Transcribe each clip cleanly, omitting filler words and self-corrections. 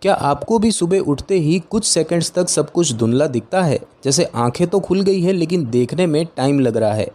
क्या आपको भी सुबह उठते ही कुछ सेकंड्स तक सब कुछ धुंधला दिखता है? जैसे आंखें तो खुल गई है लेकिन देखने में टाइम लग रहा है।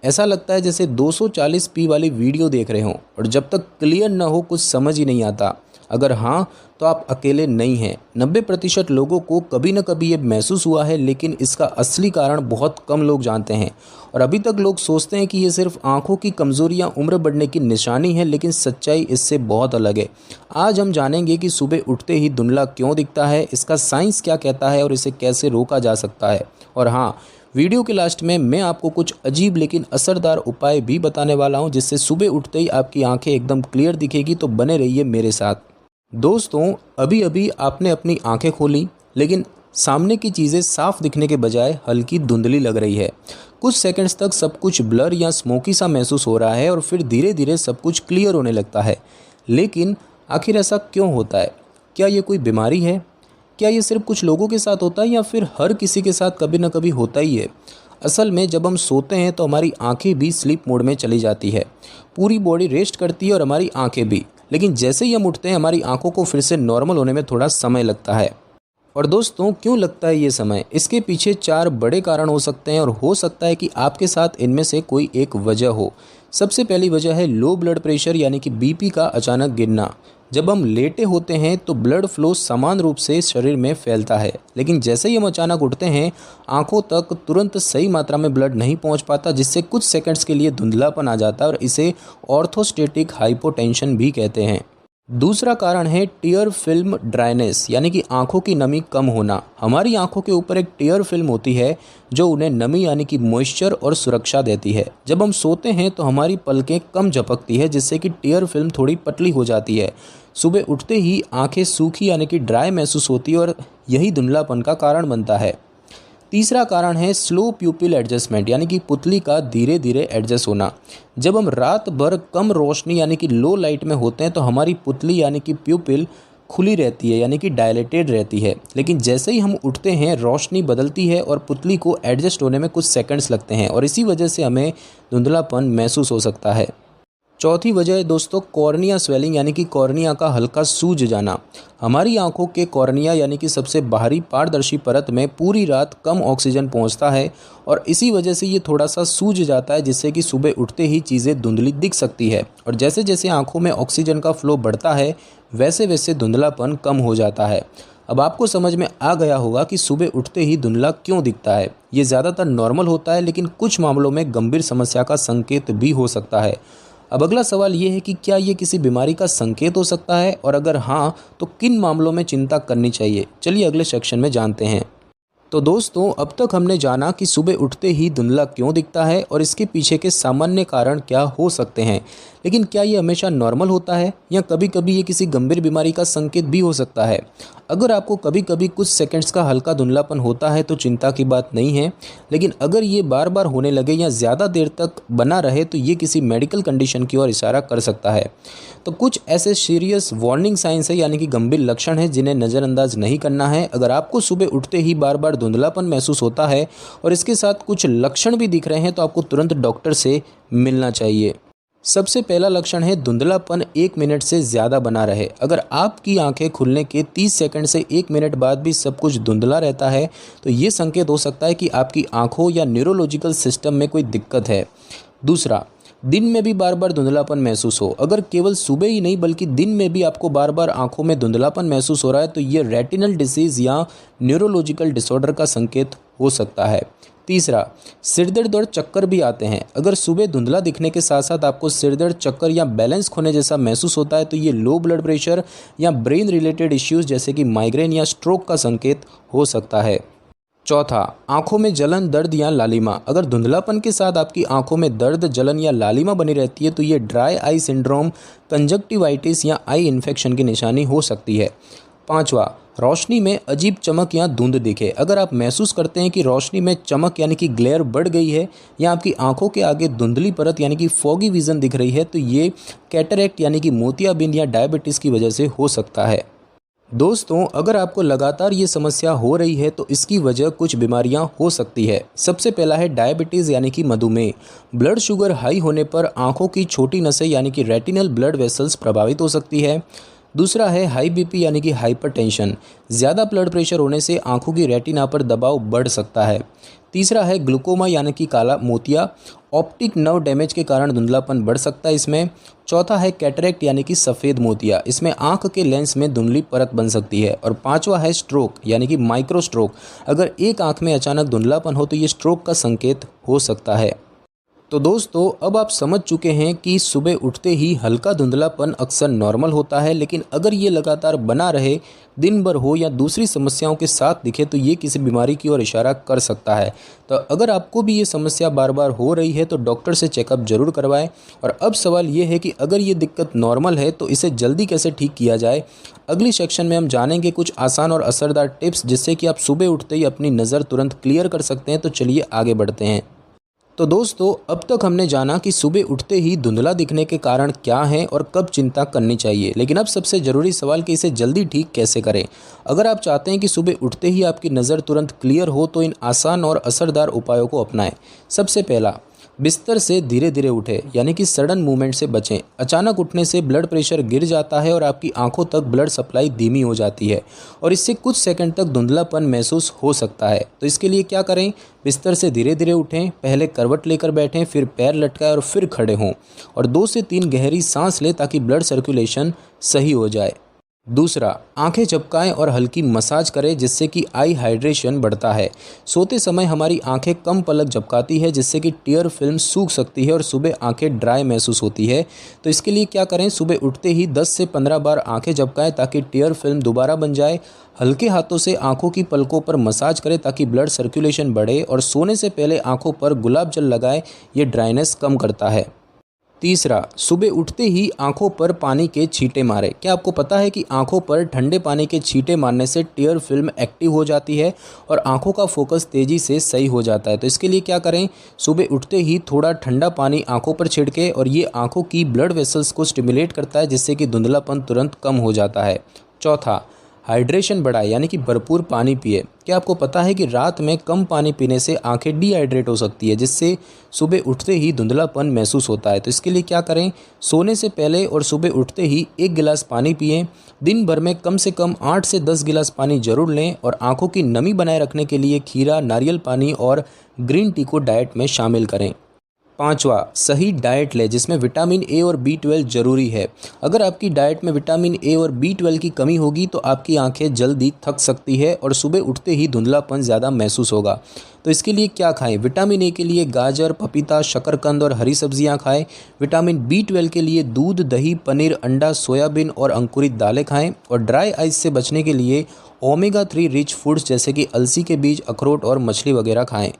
ऐसा लगता है जैसे 240p वाली वीडियो देख रहे हों और जब तक क्लियर ना हो कुछ समझ ही नहीं आता। अगर हाँ, तो आप अकेले नहीं हैं। 90% लोगों को कभी न कभी ये महसूस हुआ है, लेकिन इसका असली कारण बहुत कम लोग जानते हैं। और अभी तक लोग सोचते हैं कि ये सिर्फ आंखों की कमज़ोरी या उम्र बढ़ने की निशानी है, लेकिन सच्चाई इससे बहुत अलग है। आज हम जानेंगे कि सुबह उठते ही धुंधला क्यों दिखता है, इसका साइंस क्या कहता है और इसे कैसे रोका जा सकता है। और हाँ, वीडियो के लास्ट में मैं आपको कुछ अजीब लेकिन असरदार उपाय भी बताने वाला हूं, जिससे सुबह उठते ही आपकी आंखें एकदम क्लियर दिखेगी। तो बने रहिए मेरे साथ। दोस्तों, अभी अभी आपने अपनी आंखें खोली, लेकिन सामने की चीज़ें साफ दिखने के बजाय हल्की धुंधली लग रही है। कुछ सेकंड्स तक सब कुछ ब्लर या स्मोकी सा महसूस हो रहा है और फिर धीरे धीरे सब कुछ क्लियर होने लगता है। लेकिन आखिर ऐसा क्यों होता है? क्या ये कोई बीमारी है? क्या ये सिर्फ कुछ लोगों के साथ होता है या फिर हर किसी के साथ कभी ना कभी होता ही है? असल में जब हम सोते हैं तो हमारी आंखें भी स्लीप मोड में चली जाती है। पूरी बॉडी रेस्ट करती है और हमारी आंखें भी। लेकिन जैसे ही हम उठते हैं हमारी आंखों को फिर से नॉर्मल होने में थोड़ा समय लगता है। और दोस्तों, क्यों लगता है ये समय? इसके पीछे 4 बड़े कारण हो सकते हैं और हो सकता है कि आपके साथ इनमें से कोई एक वजह हो। सबसे पहली वजह है लो ब्लड प्रेशर यानी कि बीपी का अचानक गिरना। जब हम लेटे होते हैं तो ब्लड फ्लो समान रूप से शरीर में फैलता है, लेकिन जैसे ही हम अचानक उठते हैं आंखों तक तुरंत सही मात्रा में ब्लड नहीं पहुंच पाता, जिससे कुछ सेकंड्स के लिए धुंधलापन आ जाता है और इसे ऑर्थोस्टेटिक हाइपोटेंशन भी कहते हैं। दूसरा कारण है टीयर फिल्म ड्राइनेस यानी कि आंखों की नमी कम होना। हमारी आंखों के ऊपर एक टीयर फिल्म होती है जो उन्हें नमी यानी कि मॉइस्चर और सुरक्षा देती है। जब हम सोते हैं तो हमारी पलकें कम झपकती है, जिससे कि टीयर फिल्म थोड़ी पतली हो जाती है। सुबह उठते ही आंखें सूखी यानी कि ड्राई महसूस होती है और यही धुंधलापन का कारण बनता है। तीसरा कारण है स्लो प्यूपिल एडजस्टमेंट यानी कि पुतली का धीरे धीरे एडजस्ट होना। जब हम रात भर कम रोशनी यानी कि लो लाइट में होते हैं तो हमारी पुतली यानी कि प्यूपिल खुली रहती है यानी कि डायलेटेड रहती है। लेकिन जैसे ही हम उठते हैं रोशनी बदलती है और पुतली को एडजस्ट होने में कुछ सेकंड्स लगते हैं और इसी वजह से हमें धुंधलापन महसूस हो सकता है। चौथी वजह है दोस्तों कॉर्निया स्वेलिंग यानी कि कॉर्निया का हल्का सूज जाना। हमारी आंखों के कॉर्निया यानी कि सबसे बाहरी पारदर्शी परत में पूरी रात कम ऑक्सीजन पहुंचता है और इसी वजह से ये थोड़ा सा सूज जाता है, जिससे कि सुबह उठते ही चीज़ें धुंधली दिख सकती है। और जैसे जैसे आंखों में ऑक्सीजन का फ्लो बढ़ता है वैसे वैसे धुंधलापन कम हो जाता है। अब आपको समझ में आ गया होगा कि सुबह उठते ही धुंधला क्यों दिखता है। ये ज़्यादातर नॉर्मल होता है, लेकिन कुछ मामलों में गंभीर समस्या का संकेत भी हो सकता है। अब अगला सवाल ये है कि क्या ये किसी बीमारी का संकेत हो सकता है, और अगर हाँ तो किन मामलों में चिंता करनी चाहिए? चलिए अगले सेक्शन में जानते हैं। तो दोस्तों, अब तक हमने जाना कि सुबह उठते ही धुंधला क्यों दिखता है और इसके पीछे के सामान्य कारण क्या हो सकते हैं। लेकिन क्या ये हमेशा नॉर्मल होता है या कभी कभी ये किसी गंभीर बीमारी का संकेत भी हो सकता है? अगर आपको कभी कभी कुछ सेकंड्स का हल्का धुंधलापन होता है तो चिंता की बात नहीं है, लेकिन अगर ये बार बार होने लगे या ज़्यादा देर तक बना रहे तो ये किसी मेडिकल कंडीशन की ओर इशारा कर सकता है। तो कुछ ऐसे सीरियस वार्निंग साइंस है यानी कि गंभीर लक्षण है जिन्हें नज़रअंदाज नहीं करना है। अगर आपको सुबह उठते ही बार बार धुंधलापन महसूस होता है और इसके साथ कुछ लक्षण भी दिख रहे हैं तो आपको तुरंत डॉक्टर से मिलना चाहिए। सबसे पहला लक्षण है धुंधलापन 1 मिनट से ज़्यादा बना रहे। अगर आपकी आंखें खुलने के 30 सेकंड से 1 मिनट बाद भी सब कुछ धुंधला रहता है तो ये संकेत हो सकता है कि आपकी आंखों या न्यूरोलॉजिकल सिस्टम में कोई दिक्कत है। दूसरा, दिन में भी बार बार धुंधलापन महसूस हो। अगर केवल सुबह ही नहीं बल्कि दिन में भी आपको बार बार आंखों में धुंधलापन महसूस हो रहा है तो ये रेटिनल डिसीज़ या न्यूरोलॉजिकल डिसऑर्डर का संकेत हो सकता है। तीसरा, सिरदर्द और चक्कर भी आते हैं। अगर सुबह धुंधला दिखने के साथ साथ आपको सिरदर्द, चक्कर या बैलेंस खोने जैसा महसूस होता है तो ये लो ब्लड प्रेशर या ब्रेन रिलेटेड इश्यूज जैसे कि माइग्रेन या स्ट्रोक का संकेत हो सकता है। चौथा, आंखों में जलन, दर्द या लालिमा। अगर धुंधलापन के साथ आपकी आंखों में दर्द, जलन या लालिमा बनी रहती है तो ये ड्राई आई सिंड्रोम, कंजक्टिवाइटिस या आई इन्फेक्शन की निशानी हो सकती है। पांचवा, रोशनी में अजीब चमक या धुंध दिखे। अगर आप महसूस करते हैं कि रोशनी में चमक यानी कि ग्लेयर बढ़ गई है या आपकी आंखों के आगे धुंधली परत यानी कि फॉगी विजन दिख रही है तो ये कैटरेक्ट यानी कि मोतियाबिंद या डायबिटीज़ की वजह से हो सकता है। दोस्तों, अगर आपको लगातार ये समस्या हो रही है तो इसकी वजह कुछ बीमारियां हो सकती है। सबसे पहला है डायबिटीज़ यानी कि मधुमेह। ब्लड शुगर हाई होने पर आंखों की छोटी नसें यानी कि रेटिनल ब्लड वेसल्स प्रभावित हो सकती है। दूसरा है हाई बीपी यानी कि हाइपरटेंशन। ज़्यादा ब्लड प्रेशर होने से आंखों की रेटिना पर दबाव बढ़ सकता है। तीसरा है ग्लूकोमा यानी कि काला मोतिया। ऑप्टिक नर्व डैमेज के कारण धुंधलापन बढ़ सकता है इसमें। चौथा है कैटरेक्ट यानी कि सफ़ेद मोतिया। इसमें आंख के लेंस में धुंधली परत बन सकती है। और पांचवा है स्ट्रोक यानी कि माइक्रो स्ट्रोक। अगर एक आंख में अचानक धुंधलापन हो तो ये स्ट्रोक का संकेत हो सकता है। तो दोस्तों, अब आप समझ चुके हैं कि सुबह उठते ही हल्का धुंधलापन अक्सर नॉर्मल होता है, लेकिन अगर ये लगातार बना रहे, दिन भर हो या दूसरी समस्याओं के साथ दिखे तो ये किसी बीमारी की ओर इशारा कर सकता है। तो अगर आपको भी ये समस्या बार बार हो रही है तो डॉक्टर से चेकअप जरूर करवाएं। और अब सवाल ये है कि अगर ये दिक्कत नॉर्मल है तो इसे जल्दी कैसे ठीक किया जाए। अगली सेक्शन में हम जानेंगे कुछ आसान और असरदार टिप्स जिससे कि आप सुबह उठते ही अपनी नज़र तुरंत क्लियर कर सकते हैं। तो चलिए आगे बढ़ते हैं। तो दोस्तों, अब तक हमने जाना कि सुबह उठते ही धुंधला दिखने के कारण क्या हैं और कब चिंता करनी चाहिए, लेकिन अब सबसे ज़रूरी सवाल कि इसे जल्दी ठीक कैसे करें। अगर आप चाहते हैं कि सुबह उठते ही आपकी नज़र तुरंत क्लियर हो तो इन आसान और असरदार उपायों को अपनाएं। सबसे पहला, बिस्तर से धीरे धीरे उठे यानी कि सडन मूवमेंट से बचें। अचानक उठने से ब्लड प्रेशर गिर जाता है और आपकी आंखों तक ब्लड सप्लाई धीमी हो जाती है और इससे कुछ सेकंड तक धुंधलापन महसूस हो सकता है। तो इसके लिए क्या करें? बिस्तर से धीरे धीरे उठें, पहले करवट लेकर बैठें, फिर पैर लटकाएं और फिर खड़े हों और 2 से 3 गहरी सांस लें ताकि ब्लड सर्कुलेशन सही हो जाए। दूसरा, आंखें झपकाएं और हल्की मसाज करें जिससे कि आई हाइड्रेशन बढ़ता है। सोते समय हमारी आंखें कम पलक झपकाती है जिससे कि टीयर फिल्म सूख सकती है और सुबह आंखें ड्राई महसूस होती है। तो इसके लिए क्या करें? सुबह उठते ही 10 से 15 बार आंखें झपकाएं ताकि टीयर फिल्म दोबारा बन जाए। हल्के हाथों से आंखों की पलकों पर मसाज करें ताकि ब्लड सर्कुलेशन बढ़े और सोने से पहले आंखों पर गुलाब जल लगाएं, ये ड्राइनेस कम करता है। तीसरा, सुबह उठते ही आंखों पर पानी के छींटे मारें। क्या आपको पता है कि आंखों पर ठंडे पानी के छींटे मारने से टीयर फिल्म एक्टिव हो जाती है और आंखों का फोकस तेज़ी से सही हो जाता है। तो इसके लिए क्या करें? सुबह उठते ही थोड़ा ठंडा पानी आंखों पर छिड़के और ये आंखों की ब्लड वेसल्स को स्टिमुलेट करता है जिससे कि धुंधलापन तुरंत कम हो जाता है। चौथा, हाइड्रेशन बढ़ाए यानी कि भरपूर पानी पिए। क्या आपको पता है कि रात में कम पानी पीने से आंखें डिहाइड्रेट हो सकती है जिससे सुबह उठते ही धुंधलापन महसूस होता है। तो इसके लिए क्या करें? सोने से पहले और सुबह उठते ही 1 गिलास पानी पिएं। दिन भर में कम से कम 8 से 10 गिलास पानी जरूर लें और आंखों की नमी बनाए रखने के लिए खीरा, नारियल पानी और ग्रीन टी को डाइट में शामिल करें। पांचवा, सही डाइट लें जिसमें विटामिन ए और बी12 जरूरी है। अगर आपकी डाइट में विटामिन ए और बी12 की कमी होगी तो आपकी आंखें जल्दी थक सकती है और सुबह उठते ही धुंधलापन ज़्यादा महसूस होगा। तो इसके लिए क्या खाएं? विटामिन ए के लिए गाजर, पपीता, शकरकंद और हरी सब्जियां खाएं। विटामिन बी12 के लिए दूध, दही, पनीर, अंडा, सोयाबीन और अंकुरित दालें खाएं। और ड्राई आइस से बचने के लिए ओमेगा 3 रिच फूड्स जैसे कि अलसी के बीज, अखरोट और मछली वगैरह खाएं।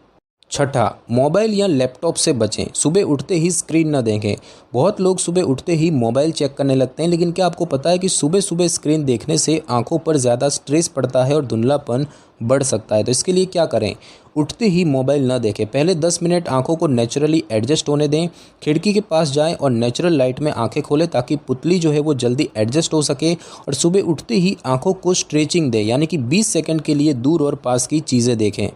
छठा, मोबाइल या लैपटॉप से बचें। सुबह उठते ही स्क्रीन न देखें। बहुत लोग सुबह उठते ही मोबाइल चेक करने लगते हैं, लेकिन क्या आपको पता है कि सुबह सुबह स्क्रीन देखने से आंखों पर ज़्यादा स्ट्रेस पड़ता है और धुंधलापन बढ़ सकता है। तो इसके लिए क्या करें? उठते ही मोबाइल न देखें। पहले 10 मिनट आंखों को नेचुरली एडजस्ट होने दें। खिड़की के पास जाएं और नेचुरल लाइट में आंखें खोलें ताकि पुतली जो है वो जल्दी एडजस्ट हो सके। और सुबह उठते ही आंखों को स्ट्रेचिंग दें यानी कि 20 सेकंड के लिए दूर और पास की चीज़ें देखें।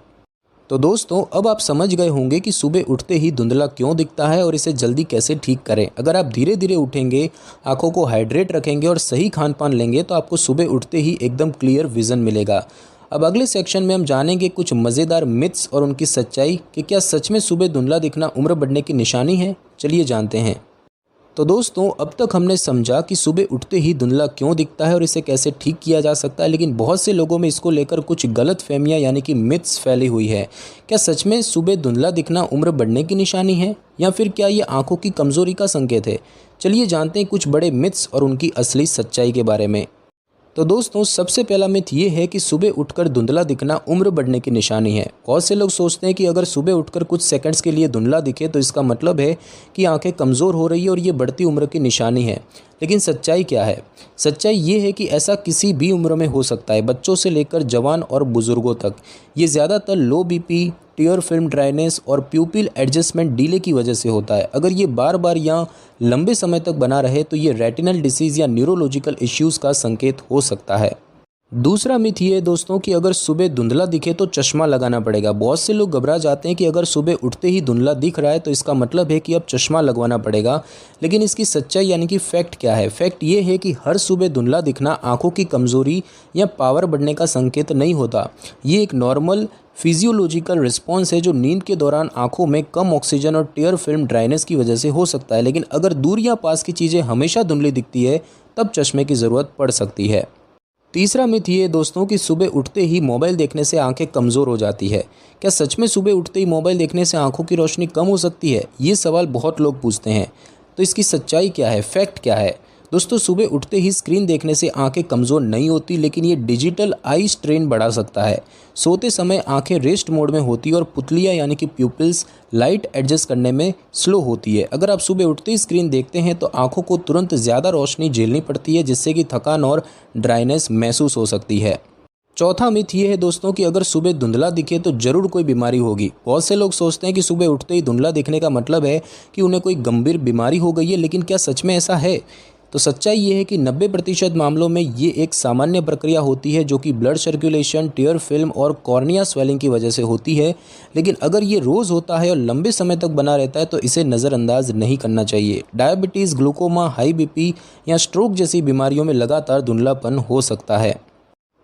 तो दोस्तों, अब आप समझ गए होंगे कि सुबह उठते ही धुंधला क्यों दिखता है और इसे जल्दी कैसे ठीक करें। अगर आप धीरे धीरे उठेंगे, आंखों को हाइड्रेट रखेंगे और सही खान पान लेंगे तो आपको सुबह उठते ही एकदम क्लियर विजन मिलेगा। अब अगले सेक्शन में हम जानेंगे कुछ मज़ेदार मिथ्स और उनकी सच्चाई कि क्या सच में सुबह धुंधला दिखना उम्र बढ़ने की निशानी है। चलिए जानते हैं। तो दोस्तों, अब तक हमने समझा कि सुबह उठते ही धुंधला क्यों दिखता है और इसे कैसे ठीक किया जा सकता है, लेकिन बहुत से लोगों में इसको लेकर कुछ गलत फहमियाँ यानी कि मिथ्स फैली हुई है। क्या सच में सुबह धुंधला दिखना उम्र बढ़ने की निशानी है या फिर क्या ये आंखों की कमज़ोरी का संकेत है? चलिए जानते हैं कुछ बड़े मिथ्स और उनकी असली सच्चाई के बारे में। तो दोस्तों, सबसे पहला मिथ ये है कि सुबह उठकर धुंधला दिखना उम्र बढ़ने की निशानी है। बहुत से लोग सोचते हैं कि अगर सुबह उठकर कुछ सेकंड्स के लिए धुंधला दिखे तो इसका मतलब है कि आंखें कमज़ोर हो रही है और ये बढ़ती उम्र की निशानी है। लेकिन सच्चाई क्या है? सच्चाई ये है कि ऐसा किसी भी उम्र में हो सकता है, बच्चों से लेकर जवान और बुजुर्गों तक। ये ज़्यादातर लो बीपी, टीयर फिल्म ड्राइनेस और प्यूपिल एडजस्टमेंट डिले की वजह से होता है। अगर ये बार बार या लंबे समय तक बना रहे तो ये रेटिनल डिसीज़ या न्यूरोलॉजिकल इश्यूज़ का संकेत हो सकता है। दूसरा मिथ ये है दोस्तों कि अगर सुबह धुंधला दिखे तो चश्मा लगाना पड़ेगा। बहुत से लोग घबरा जाते हैं कि अगर सुबह उठते ही धुंधला दिख रहा है तो इसका मतलब है कि अब चश्मा लगवाना पड़ेगा। लेकिन इसकी सच्चाई यानी कि फैक्ट क्या है? फैक्ट ये है कि हर सुबह धुंधला दिखना आंखों की कमज़ोरी या पावर बढ़ने का संकेत नहीं होता। ये एक नॉर्मल फिजियोलॉजिकल रिस्पॉन्स है जो नींद के दौरान आंखों में कम ऑक्सीजन और टीयर फिल्म ड्राइनेस की वजह से हो सकता है। लेकिन अगर दूर या पास की चीज़ें हमेशा धुंधली दिखती है तब चश्मे की ज़रूरत पड़ सकती है। तीसरा मिथ ये है दोस्तों कि सुबह उठते ही मोबाइल देखने से आंखें कमज़ोर हो जाती है। क्या सच में सुबह उठते ही मोबाइल देखने से आंखों की रोशनी कम हो सकती है? ये सवाल बहुत लोग पूछते हैं। तो इसकी सच्चाई क्या है? फैक्ट क्या है? दोस्तों, सुबह उठते ही स्क्रीन देखने से आंखें कमज़ोर नहीं होती, लेकिन ये डिजिटल आई स्ट्रेन बढ़ा सकता है। सोते समय आंखें रेस्ट मोड में होती है और पुतलियाँ यानी कि प्यूपिल्स लाइट एडजस्ट करने में स्लो होती है। अगर आप सुबह उठते ही स्क्रीन देखते हैं तो आंखों को तुरंत ज़्यादा रोशनी झेलनी पड़ती है, जिससे कि थकान और ड्राइनेस महसूस हो सकती है। चौथा मिथ ये है दोस्तों कि अगर सुबह धुंधला दिखे तो ज़रूर कोई बीमारी होगी। बहुत से लोग सोचते हैं कि सुबह उठते ही धुंधला दिखने का मतलब है कि उन्हें कोई गंभीर बीमारी हो गई है, लेकिन क्या सच में ऐसा है? तो सच्चाई ये है कि 90% मामलों में ये एक सामान्य प्रक्रिया होती है जो कि ब्लड सर्कुलेशन, टीयर फिल्म और कॉर्निया स्वेलिंग की वजह से होती है। लेकिन अगर ये रोज़ होता है और लंबे समय तक बना रहता है तो इसे नज़रअंदाज नहीं करना चाहिए। डायबिटीज़, ग्लूकोमा, हाई बीपी या स्ट्रोक जैसी बीमारियों में लगातार धुंधलापन हो सकता है।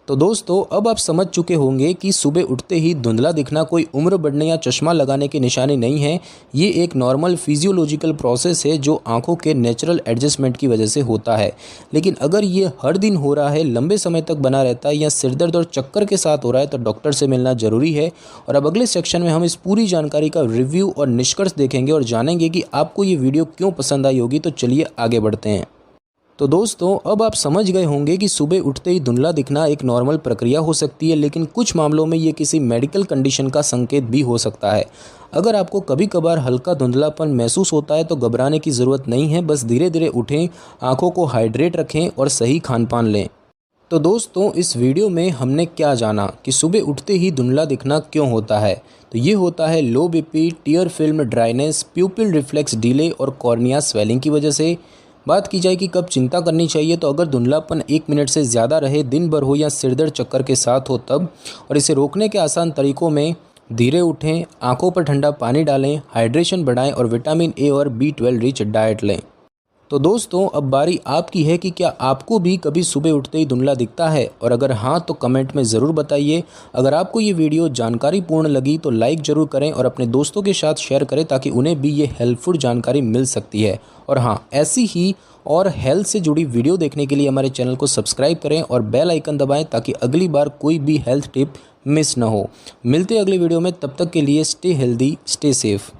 तो दोस्तों, अब आप समझ चुके होंगे कि सुबह उठते ही धुंधला दिखना कोई उम्र बढ़ने या चश्मा लगाने की निशानी नहीं है। ये एक नॉर्मल फिजियोलॉजिकल प्रोसेस है जो आंखों के नेचुरल एडजस्टमेंट की वजह से होता है। लेकिन अगर ये हर दिन हो रहा है, लंबे समय तक बना रहता है या सिरदर्द और चक्कर के साथ हो रहा है तो डॉक्टर से मिलना ज़रूरी है। और अब अगले सेक्शन में हम इस पूरी जानकारी का रिव्यू और निष्कर्ष देखेंगे और जानेंगे कि आपको ये वीडियो क्यों पसंद आई होगी। तो चलिए आगे बढ़ते हैं। तो दोस्तों, अब आप समझ गए होंगे कि सुबह उठते ही धुंधला दिखना एक नॉर्मल प्रक्रिया हो सकती है, लेकिन कुछ मामलों में ये किसी मेडिकल कंडीशन का संकेत भी हो सकता है। अगर आपको कभी कभार हल्का धुंधलापन महसूस होता है तो घबराने की ज़रूरत नहीं है। बस धीरे धीरे उठें, आंखों को हाइड्रेट रखें और सही खान पान लें। तो दोस्तों, इस वीडियो में हमने क्या जाना कि सुबह उठते ही धुंधला दिखना क्यों होता है। तो ये होता है लो BP, tier film dryness, प्यूपिल reflex delay और कॉर्निया स्वेलिंग की वजह से। बात की जाए कि कब चिंता करनी चाहिए, तो अगर धुंधलापन 1 मिनट से ज़्यादा रहे, दिन भर हो या सिरदर्द चक्कर के साथ हो तब। और इसे रोकने के आसान तरीकों में धीरे उठें, आंखों पर ठंडा पानी डालें, हाइड्रेशन बढ़ाएं और विटामिन ए और B12 रिच डाइट लें। तो दोस्तों, अब बारी आपकी है कि क्या आपको भी कभी सुबह उठते ही धुंधला दिखता है, और अगर हाँ तो कमेंट में ज़रूर बताइए। अगर आपको ये वीडियो जानकारीपूर्ण लगी तो लाइक ज़रूर करें और अपने दोस्तों के साथ शेयर करें ताकि उन्हें भी ये हेल्पफुल जानकारी मिल सकती है। और हाँ, ऐसी ही और हेल्थ से जुड़ी वीडियो देखने के लिए हमारे चैनल को सब्सक्राइब करें और बेल आइकन दबाएं ताकि अगली बार कोई भी हेल्थ टिप मिस ना हो। मिलते हैं अगली वीडियो में, तब तक के लिए स्टे हेल्दी, स्टे सेफ।